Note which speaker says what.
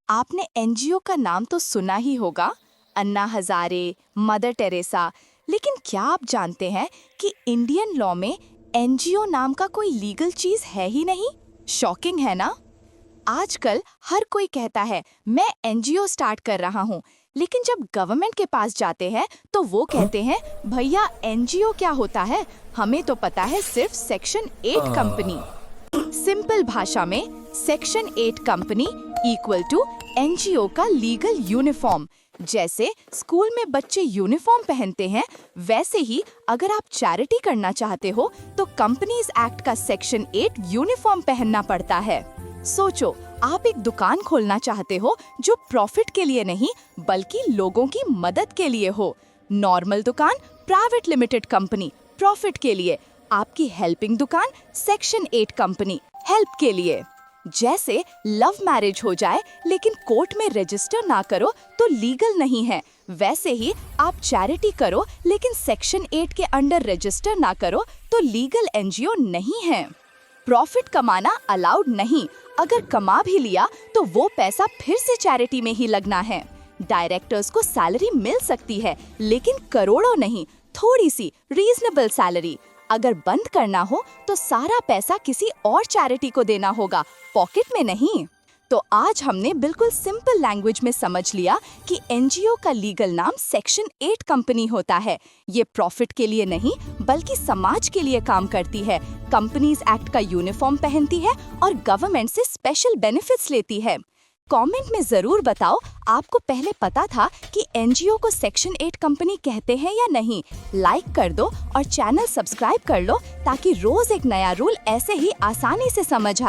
Speaker 1: आपने एनजीओ का नाम तो सुना ही होगा, अन्ना हजारे, मदर टेरेसा, लेकिन क्या आप जानते हैं कि इंडियन लॉ में एनजीओ नाम का कोई लीगल चीज है ही नहीं? शॉकिंग है ना? आजकल हर कोई कहता है मैं एनजीओ स्टार्ट कर रहा हूँ, लेकिन जब गवर्नमेंट के पास जाते हैं तो वो कहते हैं भैया एनजीओ क्या होता है, हमें तो पता है सिर्फ सेक्शन 8 कंपनी। सिंपल भाषा में section 8 company equal to NGO का लीगल यूनिफॉर्म। जैसे स्कूल में बच्चे यूनिफॉर्म पहनते हैं, वैसे ही अगर आप चैरिटी करना चाहते हो तो कंपनीज एक्ट का सेक्शन 8 यूनिफॉर्म पहनना पड़ता है। सोचो, आप एक दुकान खोलना चाहते हो जो प्रॉफिट के लिए नहीं बल्कि लोगों की मदद के लिए हो। नॉर्मल दुकान प्राइवेट लिमिटेड कंपनी प्रॉफिट के लिए, आपकी हेल्पिंग दुकान सेक्शन 8 कंपनी हेल्प के लिए। जैसे लव मैरिज हो जाए लेकिन कोर्ट में रजिस्टर ना करो तो लीगल नहीं है, वैसे ही आप चैरिटी करो लेकिन सेक्शन 8 के अंडर रजिस्टर ना करो तो लीगल एनजीओ नहीं है। प्रॉफिट कमाना अलाउड नहीं, अगर कमा भी लिया तो वो पैसा फिर से चैरिटी में ही लगना है। डायरेक्टर्स को सैलरी मिल सकती है लेकिन करोड़ों नहीं, थोड़ी सी रीजनेबल सैलरी। अगर बंद करना हो तो सारा पैसा किसी और चैरिटी को देना होगा, पॉकेट में नहीं। तो आज हमने बिल्कुल सिंपल लैंग्वेज में समझ लिया कि एनजीओ का लीगल नाम सेक्शन 8 कंपनी होता है। ये प्रॉफिट के लिए नहीं बल्कि समाज के लिए काम करती है, कंपनीज एक्ट का यूनिफॉर्म पहनती है और गवर्नमेंट से स्पेशल बेनिफिट्स लेती है। कमेंट में जरूर बताओ, आपको पहले पता था कि एनजीओ को सेक्शन 8 कंपनी कहते हैं या नहीं? लाइक कर दो और चैनल सब्सक्राइब कर लो ताकि रोज एक नया रूल ऐसे ही आसानी से समझ आए।